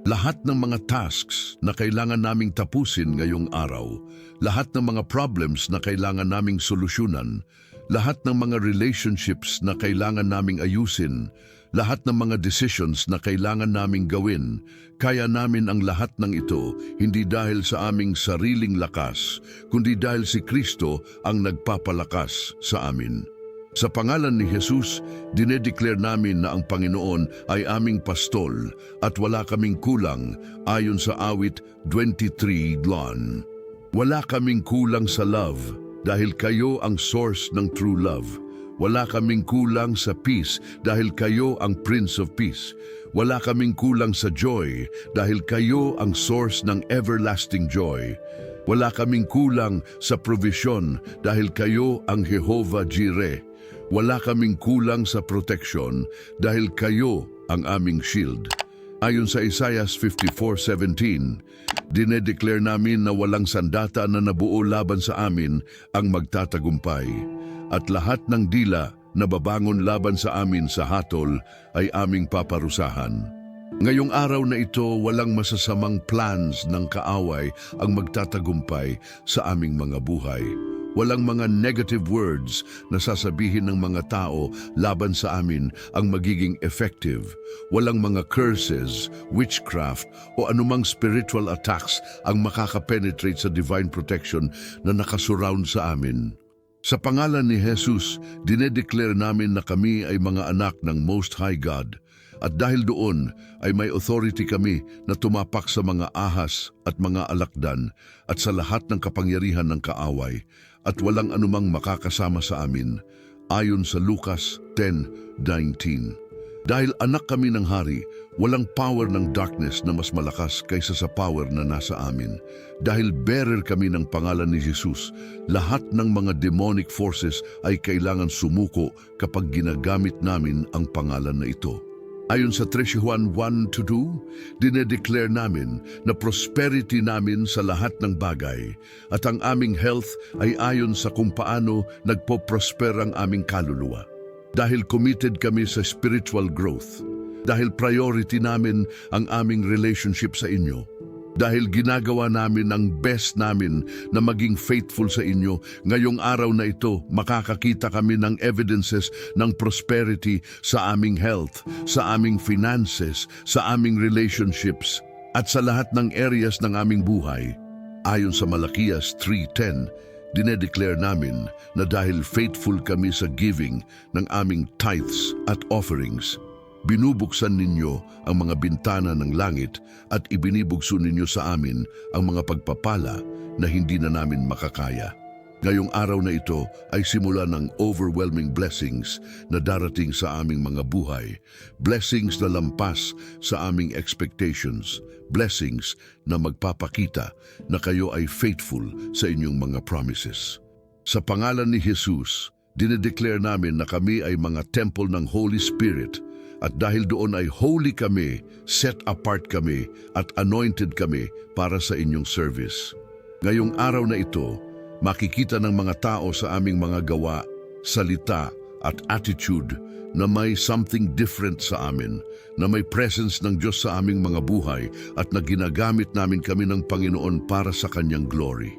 Lahat ng mga tasks na kailangan naming tapusin ngayong araw, lahat ng mga problems na kailangan naming solusyonan, lahat ng mga relationships na kailangan naming ayusin, lahat ng mga decisions na kailangan naming gawin, kaya namin ang lahat ng ito hindi dahil sa aming sariling lakas, kundi dahil si Kristo ang nagpapalakas sa amin. Sa pangalan ni Jesus, dinedeclare namin na ang Panginoon ay aming pastol at wala kaming kulang ayon sa awit 23:1. Wala kaming kulang sa love dahil kayo ang source ng true love. Wala kaming kulang sa peace dahil kayo ang Prince of Peace. Wala kaming kulang sa joy dahil kayo ang source ng everlasting joy. Wala kaming kulang sa provision dahil kayo ang Jehovah Jireh. Wala kaming kulang sa protection dahil kayo ang aming shield. Ayon sa Isaiah 54:17, dinedeclare namin na walang sandata na nabuo laban sa amin ang magtatagumpay. At lahat ng dila na babangon laban sa amin sa hatol ay aming paparusahan. Ngayong araw na ito, walang masasamang plans ng kaaway ang magtatagumpay sa aming mga buhay. Walang mga negative words na sasabihin ng mga tao laban sa amin ang magiging effective. Walang mga curses, witchcraft o anumang spiritual attacks ang makakapenetrate sa divine protection na nakasurround sa amin. Sa pangalan ni Jesus, dinedeclare namin na kami ay mga anak ng Most High God. At dahil doon ay may authority kami na tumapak sa mga ahas at mga alakdan at sa lahat ng kapangyarihan ng kaaway at walang anumang makakasama sa amin, ayon sa Lucas 10:19. Dahil anak kami ng hari, walang power ng darkness na mas malakas kaysa sa power na nasa amin. Dahil bearer kami ng pangalan ni Jesus, lahat ng mga demonic forces ay kailangan sumuko kapag ginagamit namin ang pangalan na ito. Ayon sa 3 Juan 1-2, dinedeclare namin na prosperity namin sa lahat ng bagay at ang aming health ay ayon sa kung paano nagpo-prosper ang aming kaluluwa. Dahil committed kami sa spiritual growth, dahil priority namin ang aming relationship sa inyo, dahil ginagawa namin ang best namin na maging faithful sa inyo, ngayong araw na ito makakakita kami ng evidences ng prosperity sa aming health, sa aming finances, sa aming relationships, at sa lahat ng areas ng aming buhay. Ayon sa Malakias 3:10, dinedeclare namin na dahil faithful kami sa giving ng aming tithes at offerings, binubuksan ninyo ang mga bintana ng langit at ibinibugso ninyo sa amin ang mga pagpapala na hindi na namin makakaya. Ngayong araw na ito ay simula ng overwhelming blessings na darating sa aming mga buhay. Blessings na lampas sa aming expectations. Blessings na magpapakita na kayo ay faithful sa inyong mga promises. Sa pangalan ni Jesus, dinedeclare namin na kami ay mga temple ng Holy Spirit. At dahil doon ay holy kami, set apart kami, at anointed kami para sa inyong service. Ngayong araw na ito, makikita ng mga tao sa aming mga gawa, salita, at attitude na may something different sa amin, na may presence ng Diyos sa aming mga buhay at na ginagamit namin kami ng Panginoon para sa Kanyang glory.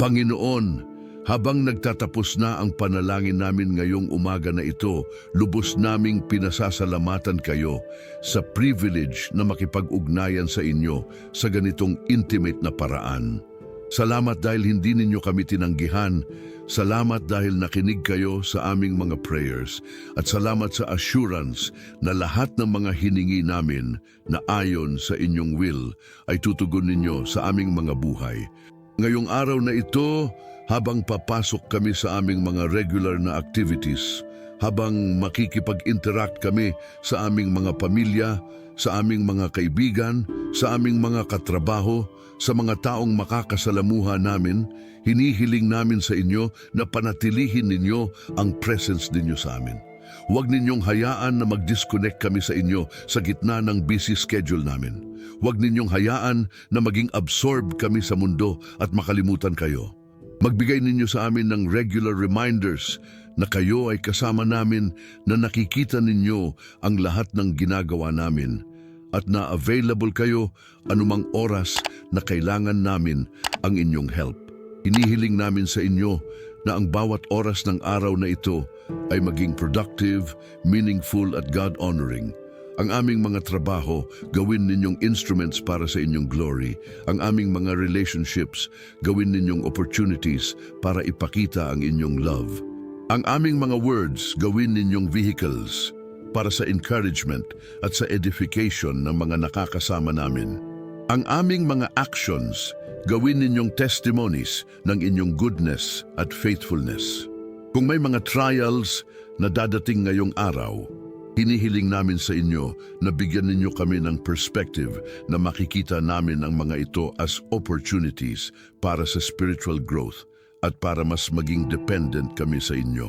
Panginoon, habang nagtatapos na ang panalangin namin ngayong umaga na ito, lubos naming pinasasalamatan kayo sa privilege na makipag-ugnayan sa inyo sa ganitong intimate na paraan. Salamat dahil hindi ninyo kami tinanggihan. Salamat dahil nakinig kayo sa aming mga prayers. At salamat sa assurance na lahat ng mga hiningi namin na ayon sa inyong will ay tutugon ninyo sa aming mga buhay. Ngayong araw na ito, habang papasok kami sa aming mga regular na activities, habang makikipag-interact kami sa aming mga pamilya, sa aming mga kaibigan, sa aming mga katrabaho, sa mga taong makakasalamuha namin, hinihiling namin sa inyo na panatilihin ninyo ang presence ninyo sa amin. Huwag ninyong hayaan na mag-disconnect kami sa inyo sa gitna ng busy schedule namin. Huwag ninyong hayaan na maging absorb kami sa mundo at makalimutan kayo. Magbigay ninyo sa amin ng regular reminders na kayo ay kasama namin, na nakikita ninyo ang lahat ng ginagawa namin at na available kayo anumang oras na kailangan namin ang inyong help. Hinihiling namin sa inyo na ang bawat oras ng araw na ito ay maging productive, meaningful at God-honoring. Ang aming mga trabaho, gawin ninyong instruments para sa inyong glory. Ang aming mga relationships, gawin ninyong opportunities para ipakita ang inyong love. Ang aming mga words, gawin ninyong vehicles para sa encouragement at sa edification ng mga nakakasama namin. Ang aming mga actions, gawin ninyong testimonies ng inyong goodness at faithfulness. Kung may mga trials na dadating ngayong araw, hinihiling namin sa inyo na bigyan ninyo kami ng perspective na makikita namin ang mga ito as opportunities para sa spiritual growth at para mas maging dependent kami sa inyo.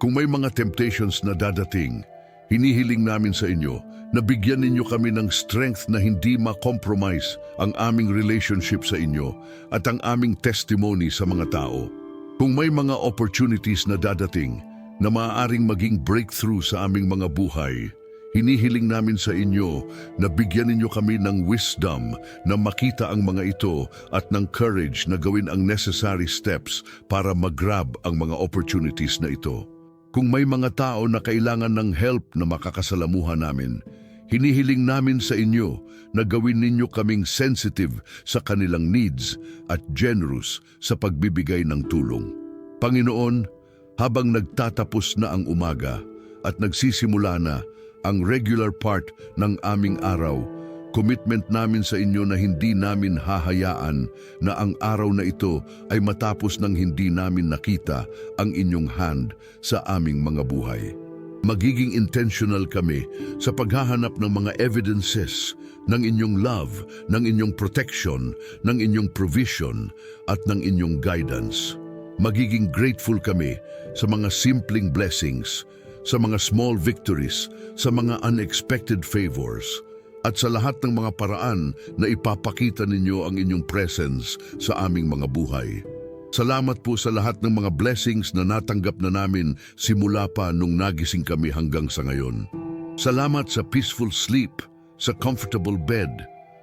Kung may mga temptations na dadating, hinihiling namin sa inyo na bigyan ninyo kami ng strength na hindi ma-compromise ang aming relationship sa inyo at ang aming testimony sa mga tao. Kung may mga opportunities na dadating na maaaring maging breakthrough sa aming mga buhay, hinihiling namin sa inyo na bigyan ninyo kami ng wisdom na makita ang mga ito at ng courage na gawin ang necessary steps para mag-grab ang mga opportunities na ito. Kung may mga tao na kailangan ng help na makakasalamuhan namin, hinihiling namin sa inyo na gawin ninyo kaming sensitive sa kanilang needs at generous sa pagbibigay ng tulong. Panginoon, habang nagtatapos na ang umaga at nagsisimula na ang regular part ng aming araw, commitment namin sa inyo na hindi namin hahayaan na ang araw na ito ay matapos nang hindi namin nakita ang inyong hand sa aming mga buhay. Magiging intentional kami sa paghahanap ng mga evidences ng inyong love, ng inyong protection, ng inyong provision at ng inyong guidance. Magiging grateful kami sa mga simpleng blessings, sa mga small victories, sa mga unexpected favors, at sa lahat ng mga paraan na ipapakita ninyo ang inyong presence sa aming mga buhay. Salamat po sa lahat ng mga blessings na natanggap na namin simula pa nung nagising kami hanggang sa ngayon. Salamat sa peaceful sleep, sa comfortable bed,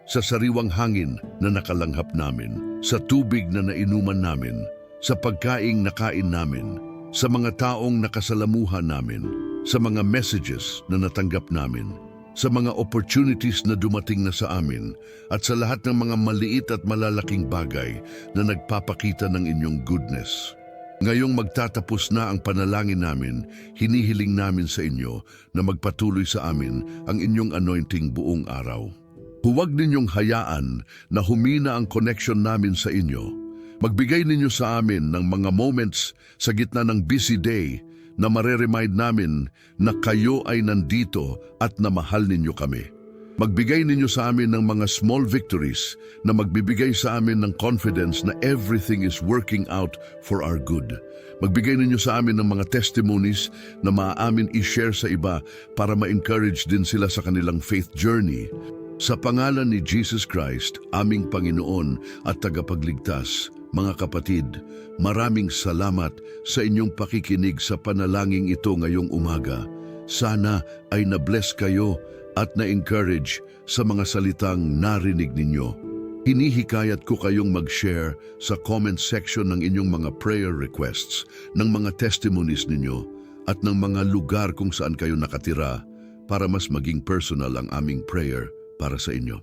sa sariwang hangin na nakalanghap namin, sa tubig na nainuman namin, sa pagkaing nakain namin, sa mga taong nakasalamuhan namin, sa mga messages na natanggap namin, sa mga opportunities na dumating na sa amin, at sa lahat ng mga maliit at malalaking bagay na nagpapakita ng inyong goodness. Ngayong magtatapos na ang panalangin namin, hinihiling namin sa inyo na magpatuloy sa amin ang inyong anointing buong araw. Huwag ninyong hayaan na humina ang connection namin sa inyo. Magbigay ninyo sa amin ng mga moments sa gitna ng busy day na mareremind namin na kayo ay nandito at na mahal ninyo kami. Magbigay ninyo sa amin ng mga small victories na magbibigay sa amin ng confidence na everything is working out for our good. Magbigay ninyo sa amin ng mga testimonies na maaamin i-share sa iba para ma-encourage din sila sa kanilang faith journey. Sa pangalan ni Jesus Christ, aming Panginoon at Tagapagligtas, mga kapatid, maraming salamat sa inyong pakikinig sa panalangin ito ngayong umaga. Sana ay na-bless kayo at na-encourage sa mga salitang narinig ninyo. Hinihikayat ko kayong mag-share sa comment section ng inyong mga prayer requests, ng mga testimonies ninyo, at ng mga lugar kung saan kayo nakatira para mas maging personal ang aming prayer para sa inyo.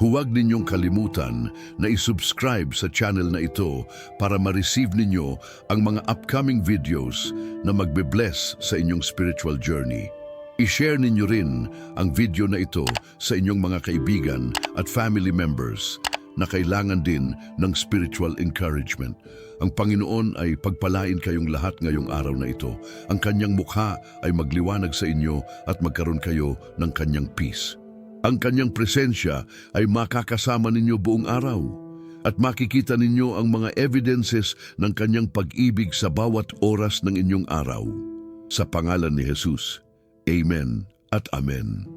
Huwag ninyong kalimutan na isubscribe sa channel na ito para ma-receive ninyo ang mga upcoming videos na magbe-bless sa inyong spiritual journey. I-share ninyo rin ang video na ito sa inyong mga kaibigan at family members na kailangan din ng spiritual encouragement. Ang Panginoon ay pagpalain kayong lahat ngayong araw na ito. Ang kanyang mukha ay magliwanag sa inyo at magkaroon kayo ng kanyang peace. Ang kanyang presensya ay makakasama ninyo buong araw at makikita ninyo ang mga evidences ng kanyang pag-ibig sa bawat oras ng inyong araw. Sa pangalan ni Jesus, Amen at Amen.